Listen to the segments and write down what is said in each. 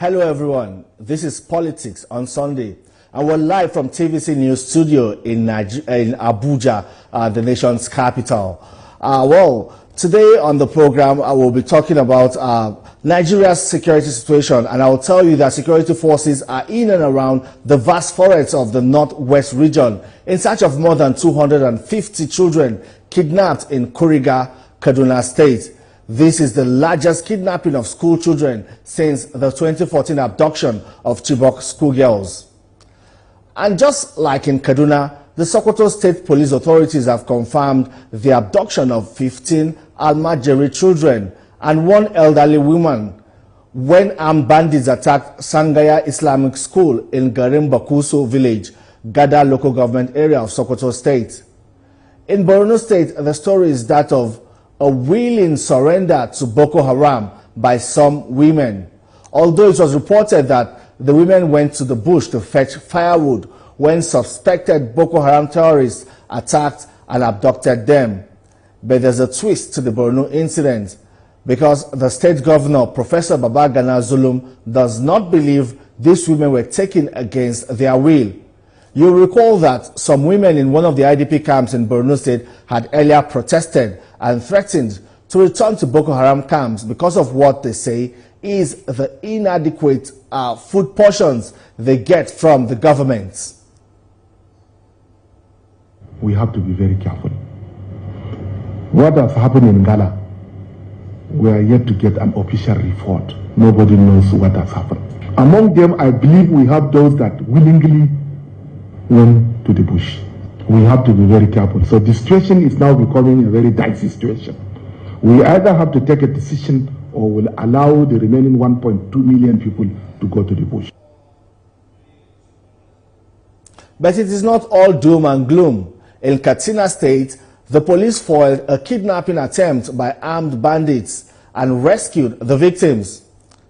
Hello everyone, this is Politics on Sunday, and we're live from TVC News Studio in Abuja, the nation's capital. Today on the program, I will be talking about Nigeria's security situation, and I will tell you that security forces are in and around the vast forests of the northwest region in search of more than 250 children kidnapped in Kuriga, Kaduna State. This is the largest kidnapping of school children since the 2014 abduction of Chibok schoolgirls. And just like in Kaduna, the Sokoto State Police authorities have confirmed the abduction of 15 Almajiri children and one elderly woman when armed bandits attacked Sangaya Islamic School in Garin Bakuso village, Gada local government area of Sokoto State. In Borno State, the story is that of a willing surrender to Boko Haram by some women, although it was reported that the women went to the bush to fetch firewood when suspected Boko Haram terrorists attacked and abducted them. But there's a twist to the Borno incident, because the state governor, Professor Babagana Zulum, does not believe these women were taken against their will. You'll recall that some women in one of the IDP camps in Borno State had earlier protested and threatened to return to Boko Haram camps because of what they say is the inadequate food portions they get from the government. We have to be very careful. What has happened in Ghana, we are yet to get an official report. Nobody knows what has happened. Among them, I believe we have those that willingly went to the bush. We have to be very careful. So the situation is now becoming a very dicey situation. We either have to take a decision or will allow the remaining 1.2 million people to go to the bush. But it is not all doom and gloom. In Katsina State, the police foiled a kidnapping attempt by armed bandits and rescued the victims.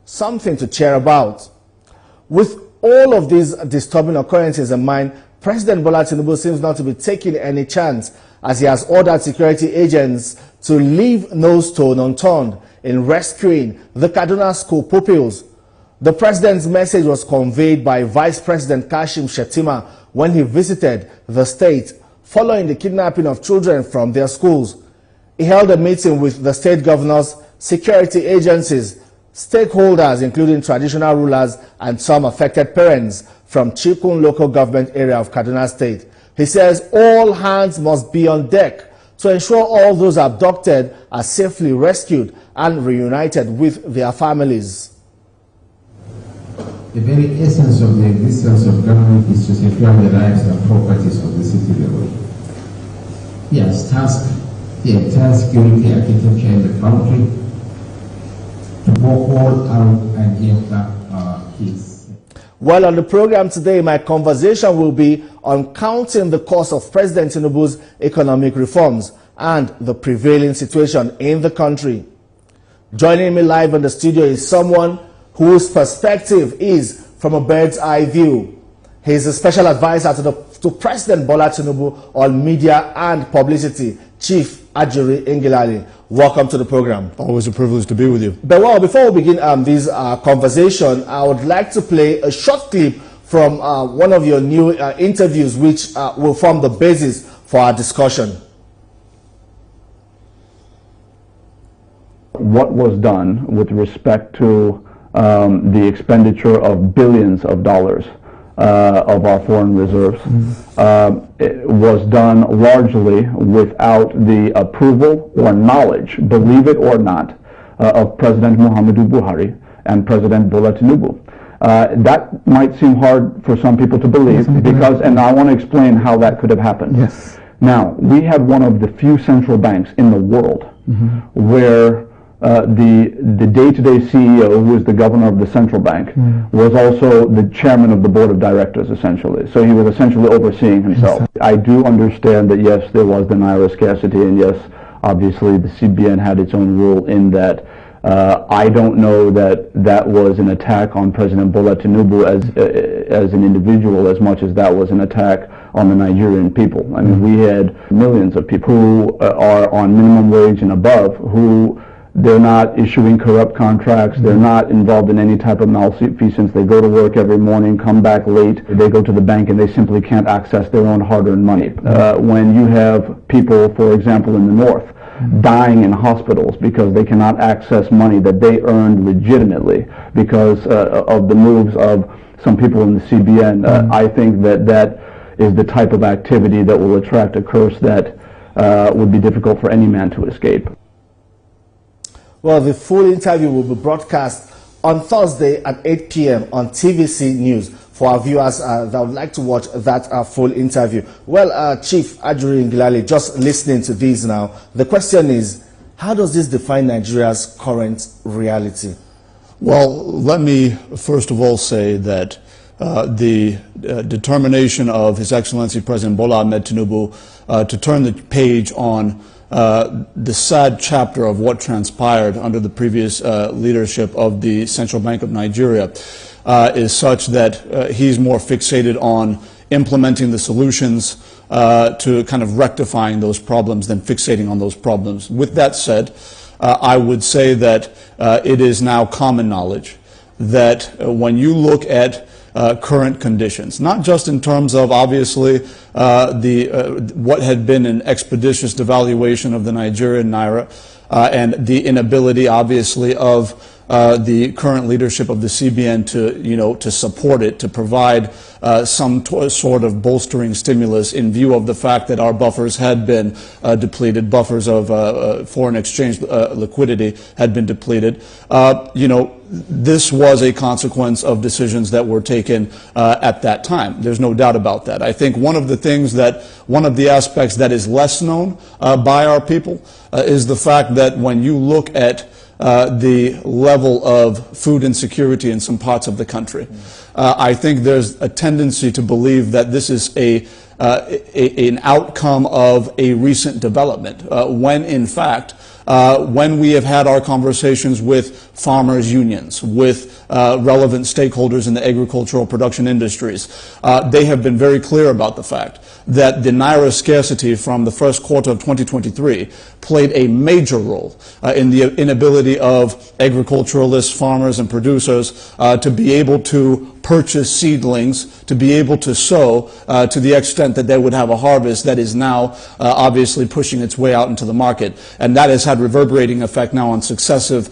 Something to cheer about. With all of these disturbing occurrences in mind, President Bola Tinubu seems not to be taking any chance, as he has ordered security agents to leave no stone unturned in rescuing the Kaduna school pupils. The president's message was conveyed by Vice President Kashim Shettima when he visited the state following the kidnapping of children from their schools. He held a meeting with the state governors, security agencies, stakeholders including traditional rulers and some affected parents from Chikun local government area of Kaduna State. He says all hands must be on deck to ensure all those abducted are safely rescued and reunited with their families. The very essence of the existence of government is to secure the lives and properties of the citizenry. Yes, task the entire security architecture in the country to go all out and get back our kids. Well, on the program today, my conversation will be on counting the cost of President Tinubu's economic reforms and the prevailing situation in the country. Joining me live in the studio is someone whose perspective is from a bird's eye view. He's a special advisor to President Bola Tinubu on media and publicity, Chief Ajuri Ngelale. Welcome to the program. Always a privilege to be with you. But well, before we begin this conversation, I would like to play a short clip from one of your new interviews, which will form the basis for our discussion. What was done with respect to the expenditure of billions of dollars of our foreign reserves it was done largely without the approval or knowledge, believe it or not, of President Muhammadu Buhari and President Bola Tinubu. That might seem hard for some people to believe, because, and I want to explain how that could have happened. Yes. Now, we had one of the few central banks in the world where the day-to-day CEO, who is the governor of the central bank, was also the chairman of the board of directors, essentially. So he was essentially overseeing himself. I do understand that, yes, there was the Naira scarcity, and yes, obviously the CBN had its own rule in that. I don't know that that was an attack on President Bola Tinubu as an individual as much as that was an attack on the Nigerian people. I mean, we had millions of people who are on minimum wage and above who They're not issuing corrupt contracts. They're not involved in any type of malfeasance. They go to work every morning, come back late. They go to the bank and they simply can't access their own hard-earned money. When you have people, for example, in the north, dying in hospitals because they cannot access money that they earned legitimately because of the moves of some people in the CBN, I think that is the type of activity that will attract a curse that would be difficult for any man to escape. Well, the full interview will be broadcast on Thursday at 8 p.m. on TVC News for our viewers that would like to watch that full interview. Well, Chief Ajuri Ngelale, just listening to these now, the question is, how does this define Nigeria's current reality? Well, let me first of all say that the determination of His Excellency President Bola Ahmed Tinubu to turn the page on the sad chapter of what transpired under the previous leadership of the Central Bank of Nigeria is such that he's more fixated on implementing the solutions to kind of rectifying those problems than fixating on those problems. With that said, I would say that it is now common knowledge that when you look at current conditions, not just in terms of obviously what had been an expeditious devaluation of the Nigerian naira and the inability obviously of the current leadership of the CBN to support it, to provide some sort of bolstering stimulus in view of the fact that our buffers had been depleted, buffers of foreign exchange liquidity had been depleted. This was a consequence of decisions that were taken at that time. There's no doubt about that. I think one of the aspects that is less known by our people is the fact that when you look at the level of food insecurity in some parts of the country, I think there's a tendency to believe that this is an outcome of a recent development, when in fact, when we have had our conversations with farmers' unions, with relevant stakeholders in the agricultural production industries, they have been very clear about the fact that the naira scarcity from the first quarter of 2023 played a major role in the inability of agriculturalists, farmers, and producers to be able to purchase seedlings, to be able to sow to the extent that they would have a harvest that is now obviously pushing its way out into the market. And that has had reverberating effect now on successive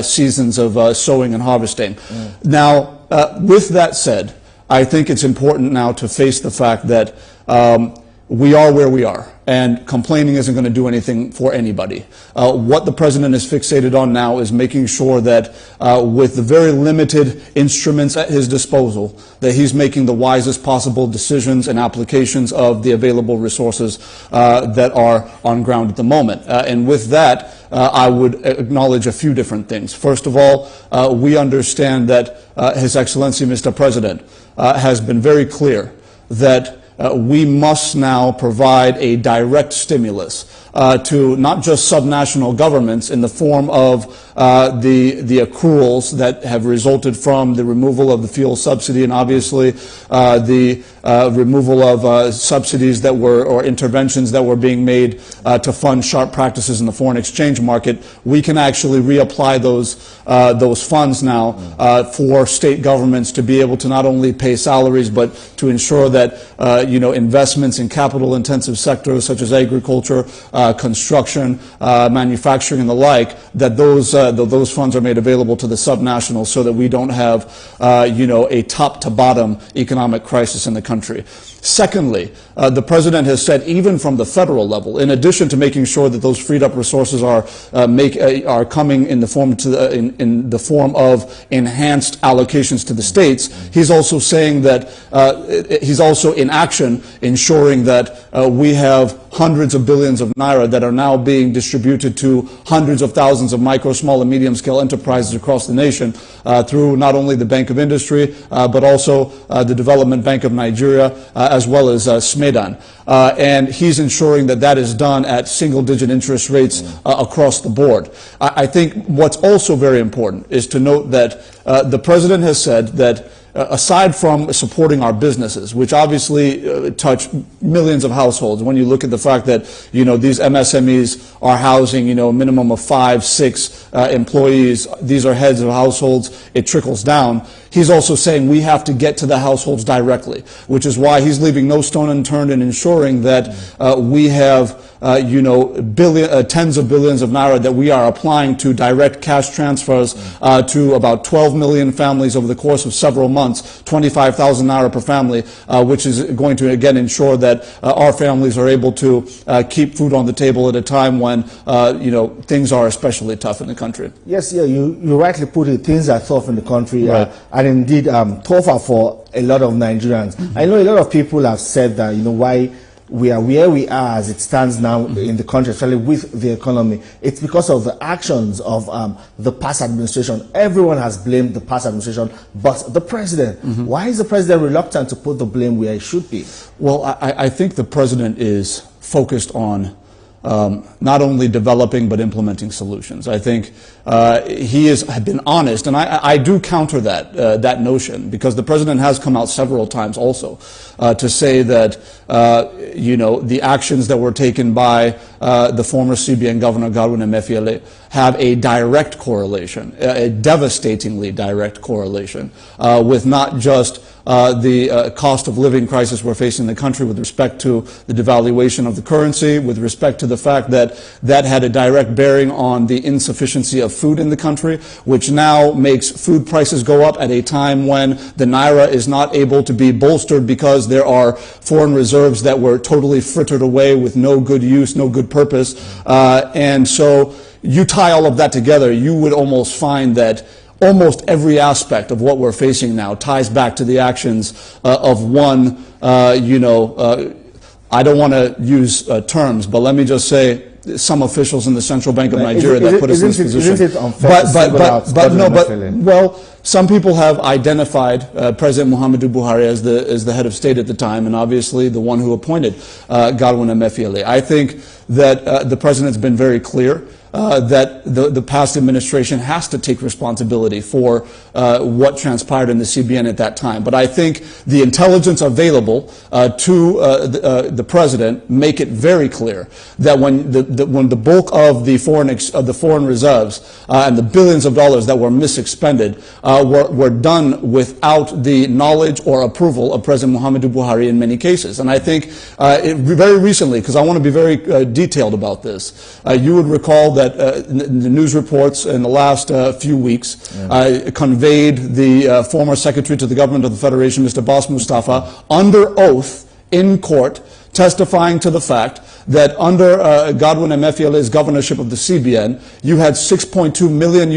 seasons of sowing and harvesting. Now, with that said, I think it's important now to face the fact that we are where we are, and complaining isn't going to do anything for anybody. What the president is fixated on now is making sure that with the very limited instruments at his disposal, that he's making the wisest possible decisions and applications of the available resources that are on ground at the moment. And with that, I would acknowledge a few different things. First of all, we understand that His Excellency Mr. President has been very clear that we must now provide a direct stimulus to not just subnational governments in the form of the accruals that have resulted from the removal of the fuel subsidy and obviously the removal of subsidies that were, or interventions that were being made to fund sharp practices in the foreign exchange market. We can actually reapply those funds now for state governments to be able to not only pay salaries but to ensure that investments in capital-intensive sectors such as agriculture, construction, manufacturing, and the like, that those funds are made available to the subnationals so that we don't have, a top-to-bottom economic crisis in the country. Secondly, the president has said, even from the federal level, in addition to making sure that those freed up resources are coming in the form of enhanced allocations to the states, he's also saying that he's also in action ensuring that we have hundreds of billions of naira that are now being distributed to hundreds of thousands of micro, small, and medium-scale enterprises across the nation through not only the Bank of Industry, but also the Development Bank of Nigeria, as well as SMEDAN. And he's ensuring that that is done at single-digit interest rates across the board. I think what's also very important is to note that the president has said that aside from supporting our businesses, which obviously touch millions of households, when you look at the fact that, these MSMEs are housing, a minimum of 5, 6 employees, these are heads of households, it trickles down. He's also saying we have to get to the households directly, which is why he's leaving no stone unturned in ensuring that we have tens of billions of naira that we are applying to direct cash transfers to about 12 million families over the course of several months, 25,000 naira per family, which is going to again ensure that our families are able to keep food on the table at a time when things are especially tough in the country. Yes, yeah, you rightly put it. Things are tough in the country, right. And indeed tougher for a lot of Nigerians. I know a lot of people have said that why we are where we are as it stands now in the country, especially with the economy. It's because of the actions of the past administration. Everyone has blamed the past administration, but the president. Why is the president reluctant to put the blame where it should be? Well, I think the president is focused on not only developing but implementing solutions. I think he has been honest, and I do counter that notion, because the president has come out several times also to say that the actions that were taken by the former CBN governor Godwin Emefiele have a direct correlation, a devastatingly direct correlation with not just the cost of living crisis we're facing in the country with respect to the devaluation of the currency, with respect to the fact that that had a direct bearing on the insufficiency of food in the country, which now makes food prices go up at a time when the naira is not able to be bolstered because there are foreign reserves that were totally frittered away with no good use, no good purpose. And so you tie all of that together, you would almost find that almost every aspect of what we're facing now ties back to the actions of one, I don't want to use terms, but let me just say some officials in the Central Bank of Nigeria that put us in this position. Isn't it unfair to single out well, some people have identified President Muhammadu Buhari as the head of state at the time, and obviously the one who appointed Godwin Emefiele. I think that the president's been very clear that the past administration has to take responsibility for what transpired in the CBN at that time. But I think the intelligence available to the president make it very clear that when the bulk of the foreign reserves and the billions of dollars that were misexpended were done without the knowledge or approval of President Muhammadu Buhari in many cases. And I think very recently, because I want to be very detailed about this, you would recall that the news reports in the last few weeks conveyed the former secretary to the government of the Federation, Mr. Bas Mustafa, under oath in court, testifying to the fact that under Godwin Emefiele's governorship of the CBN, you had $6.2 million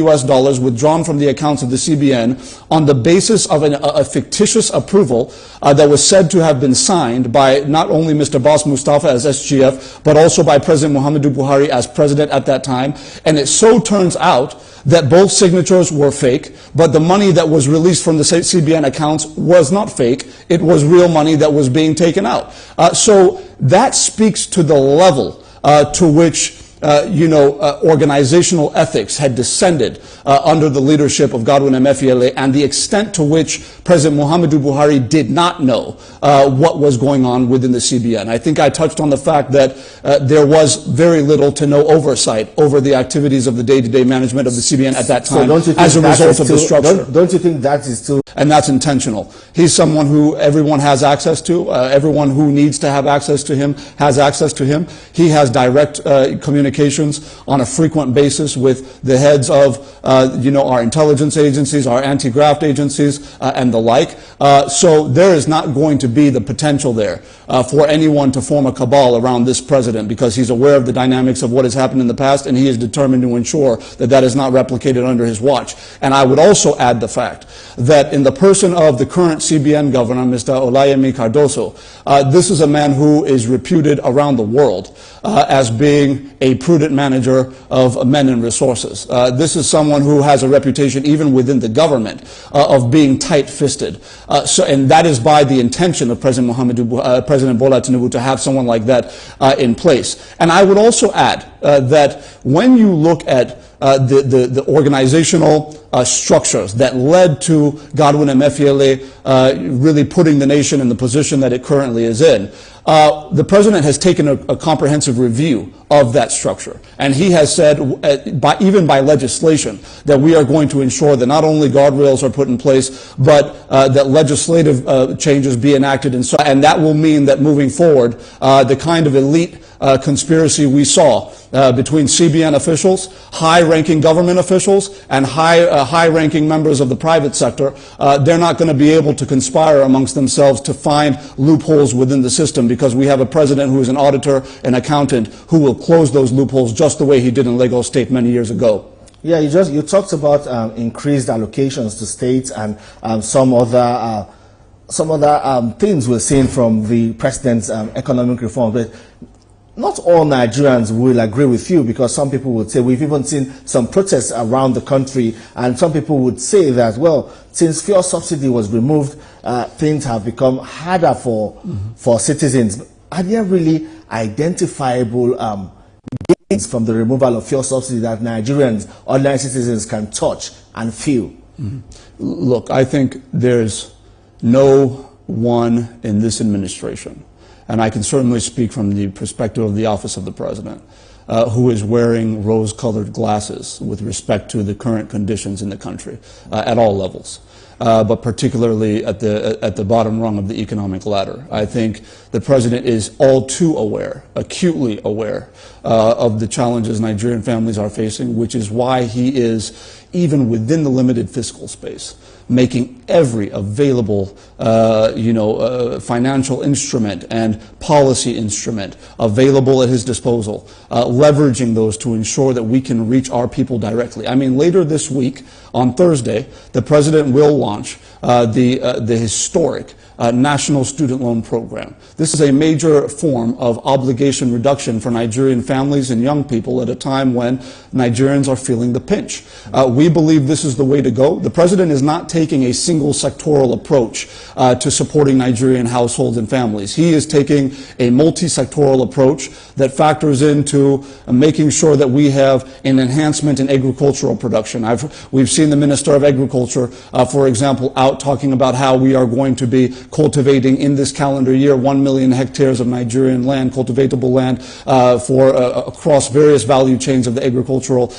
withdrawn from the accounts of the CBN on the basis of a fictitious approval that was said to have been signed by not only Mr. Bas Mustafa as SGF, but also by President Muhammadu Buhari as president at that time. And it so turns out that both signatures were fake, but the money that was released from the CBN accounts was not fake. It was real money that was being taken out. So that speaks to the level to which organizational ethics had descended under the leadership of Godwin Emefiele, and the extent to which President Muhammadu Buhari did not know what was going on within the CBN. I think I touched on the fact that there was very little to no oversight over the activities of the day-to-day management of the CBN at that time as a result of the structure. Don't you think that is still... And that's intentional. He's someone who everyone has access to. Everyone who needs to have access to him has access to him. He has direct communications on a frequent basis with the heads of, our intelligence agencies, our anti-graft agencies, and the like. So there is not going to be the potential there for anyone to form a cabal around this president, because he's aware of the dynamics of what has happened in the past, and he is determined to ensure that that is not replicated under his watch. And I would also add the fact that in the person of the current CBN governor, Mr. Olayemi Cardoso, this is a man who is reputed around the world as being a prudent manager of men and resources. This is someone who has a reputation even within the government of being tight-fisted. And that is by the intention of President Bola Tinubu to have someone like that in place. And I would also add that when you look at the organizational structures that led to Godwin Emefiele really putting the nation in the position that it currently is in. The president has taken a comprehensive review of that structure, and he has said, even by legislation, that we are going to ensure that not only guardrails are put in place, but that legislative changes be enacted, and that will mean that moving forward, the kind of elite conspiracy we saw between CBN officials, high-ranking government officials, and high-ranking members of the private sector, they're not going to be able to conspire amongst themselves to find loopholes within the system, because we have a president who is an auditor, an accountant, who will close those loopholes just the way he did in Lagos State many years ago. Yeah, you talked about increased allocations to states and some other things we're seeing from the president's economic reform. But not all Nigerians will agree with you, because some people would say, we've even seen some protests around the country, and some people would say that, well, since fuel subsidy was removed, things have become harder for citizens. Are there really identifiable gains from the removal of fuel subsidy that Nigerians, ordinary citizens, can touch and feel? Look, I think there's no one in this administration, and I can certainly speak from the perspective of the Office of the President, who is wearing rose-colored glasses with respect to the current conditions in the country at all levels, but particularly at the bottom rung of the economic ladder. I think the President is all too aware, acutely aware, of the challenges Nigerian families are facing, which is why he is, even within the limited fiscal space, making every available financial instrument and policy instrument available at his disposal, leveraging those to ensure that we can reach our people directly. I mean, later this week, on Thursday, the President will launch the historic National Student Loan Program. This is a major form of obligation reduction for Nigerian families and young people at a time when Nigerians are feeling the pinch. We believe this is the way to go. The President is not taking a single sectoral approach to supporting Nigerian households and families. He is taking a multi-sectoral approach that factors into making sure that we have an enhancement in agricultural production. We've seen the Minister of Agriculture, for example, out talking about how we are going to be cultivating in this calendar year 1 million hectares of Nigerian land, cultivatable land, across various value chains of the agricultural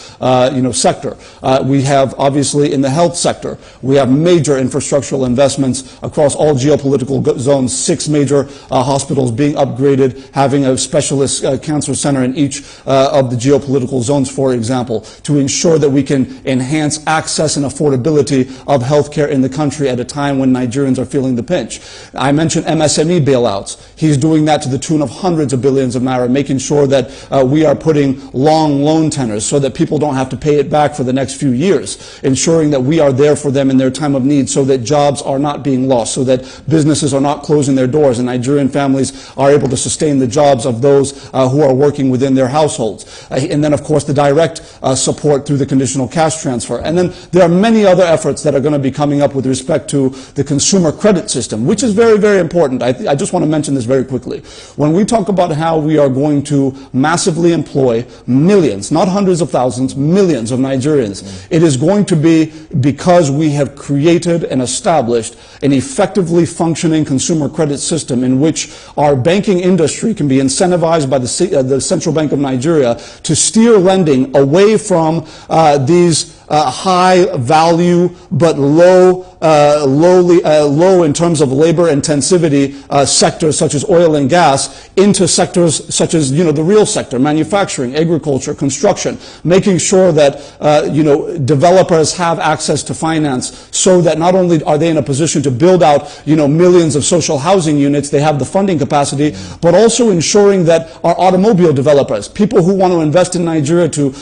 sector. We have, obviously, in the health sector, we have major infrastructural investments across all geopolitical zones, 6 major hospitals being upgraded, having a specialist cancer center in each of the geopolitical zones, for example, to ensure that we can enhance access and affordability of healthcare in the country at a time when Nigerians are feeling the pinch. I mentioned MSME bailouts. He's doing that to the tune of hundreds of billions of naira, making sure that we are putting long loan tenors so that people don't have to pay it back for the next few years, ensuring that we are there for them in their time of need, so that jobs are not being lost, so that businesses are not closing their doors, and Nigerian families are able to sustain the jobs of those who are working within their households. And then, of course, the direct support through the conditional cash transfer. And then there are many other efforts that are going to be coming up with respect to the consumer credit system, which is very, very important. I just want to mention this very quickly. When we talk about how we are going to massively employ millions, not hundreds of thousands, millions of Nigerians, it is going to be because we have created and established an effectively functioning consumer credit system in which our banking industry can be incentivized by the Central Bank of Nigeria to steer lending away from these high value but low in terms of labor intensivity sectors such as oil and gas into sectors such as the real sector, manufacturing, agriculture, construction, making sure that developers have access to finance, so that not only are they in a position to build out millions of social housing units, they have the funding capacity, but also ensuring that our automobile developers, people who want to invest in Nigeria to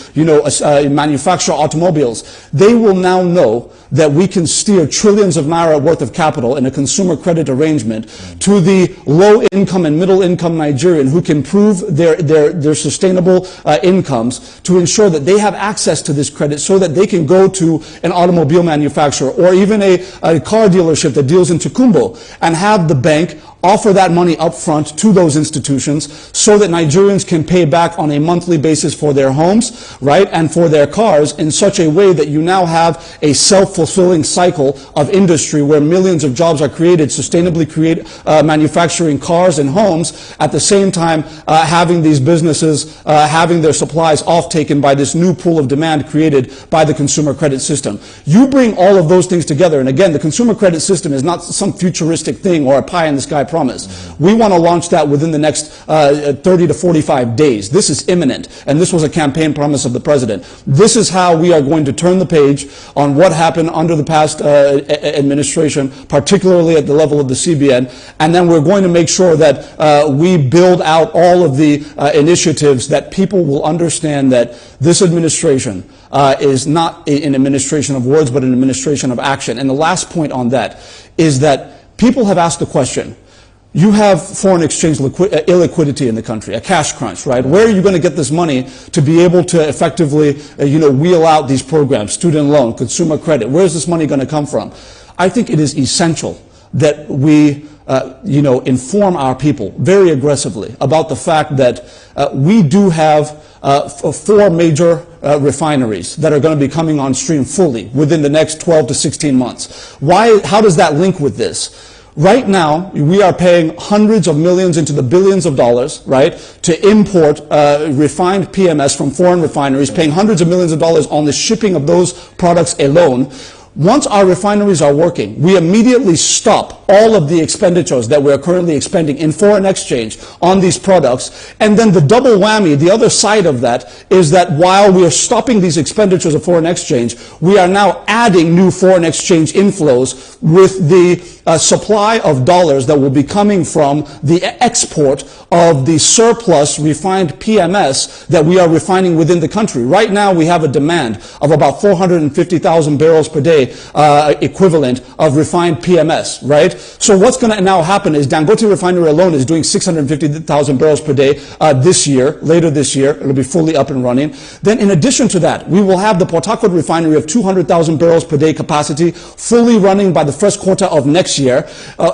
manufacture automobiles, they will now know that we can steer trillions of naira worth of capital in a consumer credit arrangement to the low-income and middle-income Nigerian who can prove their sustainable incomes, to ensure that they have access to this credit so that they can go to an automobile manufacturer or even a car dealership that deals in Tukumbo and have the bank offer that money up front to those institutions so that Nigerians can pay back on a monthly basis for their homes, right, and for their cars in such a way that you now have a self-fulfilling cycle of industry where millions of jobs are created, sustainably manufacturing cars and homes, at the same time having these businesses having their supplies off-taken by this new pool of demand created by the consumer credit system. You bring all of those things together, and again, the consumer credit system is not some futuristic thing or a pie-in-the-sky promise. We want to launch that within the next 30 to 45 days. This is imminent, and this was a campaign promise of the president. This is how we are going to turn the page on what happened under the past administration, particularly at the level of the CBN, and then we're going to make sure that we build out all of the initiatives that people will understand that this administration is not an administration of words, but an administration of action. And the last point on that is that people have asked the question, you have foreign exchange illiquidity in the country, a cash crunch, right? Where are you going to get this money to be able to effectively, wheel out these programs, student loan, consumer credit? Where is this money going to come from? I think it is essential that we, inform our people very aggressively about the fact that we do have 4 major refineries that are going to be coming on stream fully within the next 12 to 16 months. How does that link with this? Right now, we are paying hundreds of millions into the billions of dollars, right, to import refined PMS from foreign refineries, paying hundreds of millions of dollars on the shipping of those products alone. Once our refineries are working, we immediately stop all of the expenditures that we are currently expending in foreign exchange on these products. And then the double whammy, the other side of that, is that while we are stopping these expenditures of foreign exchange, we are now adding new foreign exchange inflows with the supply of dollars that will be coming from the export of the surplus refined PMS that we are refining within the country. Right now, we have a demand of about 450,000 barrels per day equivalent of refined PMS, right? So what's going to now happen is Dangote Refinery alone is doing 650,000 barrels per day this year. Later this year, it'll be fully up and running. Then in addition to that, we will have the Port Harcourt Refinery of 200,000 barrels per day capacity fully running by the first quarter of next year.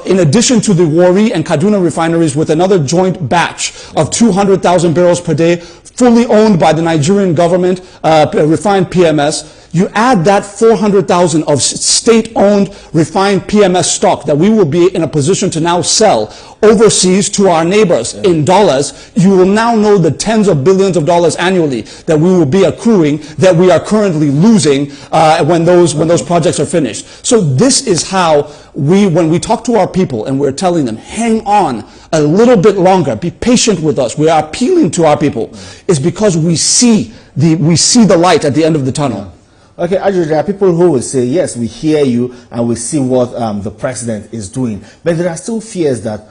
In addition to the Warri and Kaduna refineries with another joint batch of 200,000 barrels per day fully owned by the Nigerian government, refined PMS. You add that 400,000 of state-owned refined PMS stock that we will be in a position to now sell overseas to our neighbors in dollars. You will now know the tens of billions of dollars annually that we will be accruing that we are currently losing when those projects are finished. So this is how when we talk to our people and we're telling them, hang on a little bit longer, be patient with us, we are appealing to our people, is because we see the light at the end of the tunnel. Okay, Ajuri, there are people who will say, yes, we hear you and we see what the president is doing. But there are still fears that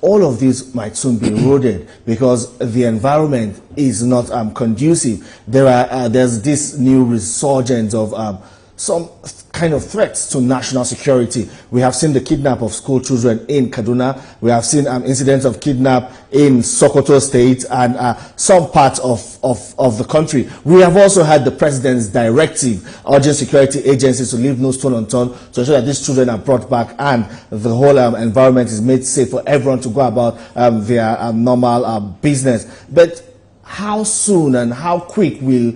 all of this might soon be eroded because the environment is not conducive. There's this new resurgence of some kind of threats to national security. We have seen the kidnap of school children in Kaduna. We have seen incidents of kidnap in Sokoto State and some parts of the country. We have also had the president's directive urging security agencies to leave no stone unturned to ensure that these children are brought back and the whole environment is made safe for everyone to go about their normal business. But how soon and how quick will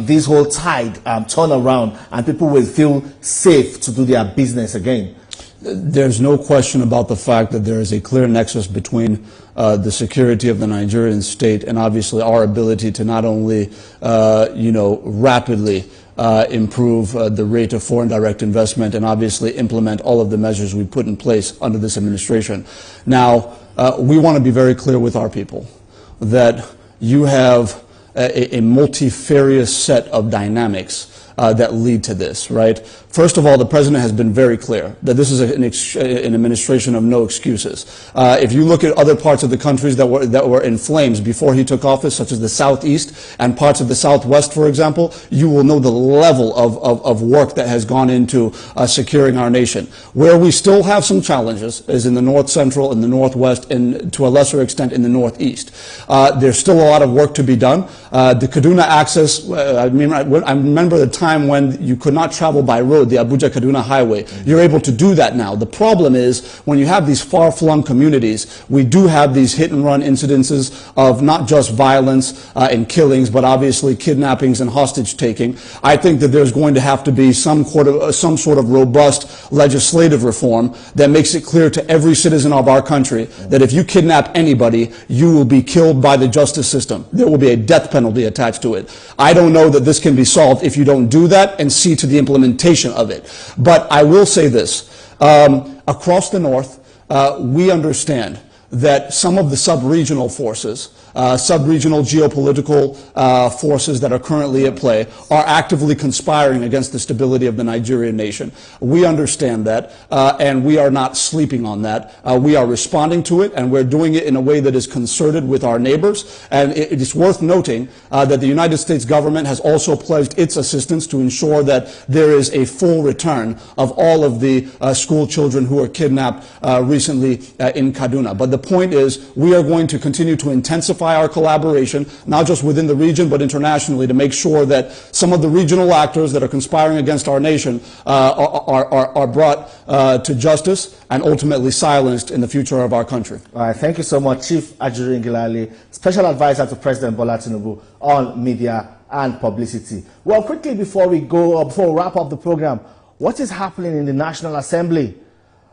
this whole tide turn around and people will feel safe to do their business again? There's no question about the fact that there is a clear nexus between the security of the Nigerian state and obviously our ability to not only, rapidly improve the rate of foreign direct investment and obviously implement all of the measures we put in place under this administration. Now, we want to be very clear with our people that you have a multifarious set of dynamics that lead to this, right? First of all, the president has been very clear that this is an administration of no excuses. If you look at other parts of the countries that were in flames before he took office, such as the Southeast and parts of the Southwest, for example, you will know the level of work that has gone into securing our nation. Where we still have some challenges is in the North Central, in the Northwest, and to a lesser extent in the Northeast. There's still a lot of work to be done. The Kaduna access, I remember the time time when you could not travel by road, the Abuja-Kaduna highway. You're able to do that now. The problem is when you have these far-flung communities, we do have these hit-and-run incidences of not just violence and killings, but obviously kidnappings and hostage-taking. I think that there's going to have to be some sort of robust legislative reform that makes it clear to every citizen of our country that if you kidnap anybody, you will be killed by the justice system. There will be a death penalty attached to it. I don't know that this can be solved if you don't do that and see to the implementation of it. But I will say this. Across the North, we understand that some of the sub-regional forces, sub-regional geopolitical forces that are currently at play are actively conspiring against the stability of the Nigerian nation. We understand that, and we are not sleeping on that. We are responding to it, and we're doing it in a way that is concerted with our neighbors. And it is worth noting that the United States government has also pledged its assistance to ensure that there is a full return of all of the school children who were kidnapped recently in Kaduna. But the point is, we are going to continue to intensify our collaboration, not just within the region, but internationally, to make sure that some of the regional actors that are conspiring against our nation are brought to justice and ultimately silenced in the future of our country. All right, thank you so much, Chief Ajuri Ngelale, Special Advisor to President Bola Tinubu on media and publicity. Well, quickly before we wrap up the program, what is happening in the National Assembly?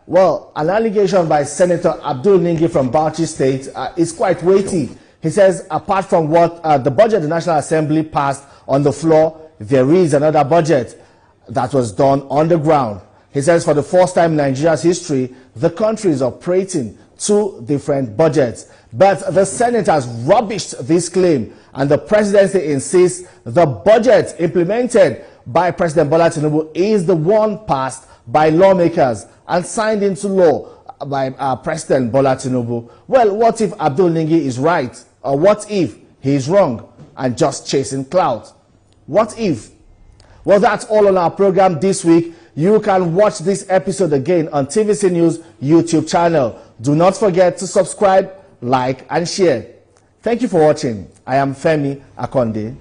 Well, an allegation by Senator Abdul Ningi from Bauchi State is quite weighty. He says, apart from what the budget the National Assembly passed on the floor, there is another budget that was done on the ground. He says, for the first time in Nigeria's history, the country is operating two different budgets. But the Senate has rubbished this claim, and the presidency insists the budget implemented by President Bola Tinubu is the one passed by lawmakers and signed into law by President Bola Tinubu. Well, what if Abdul Ningi is right? Or what if he is wrong and just chasing clout? What if? Well, that's all on our program this week. You can watch this episode again on TVC News YouTube channel. Do not forget to subscribe, like, and share. Thank you for watching. I am Femi Akonde.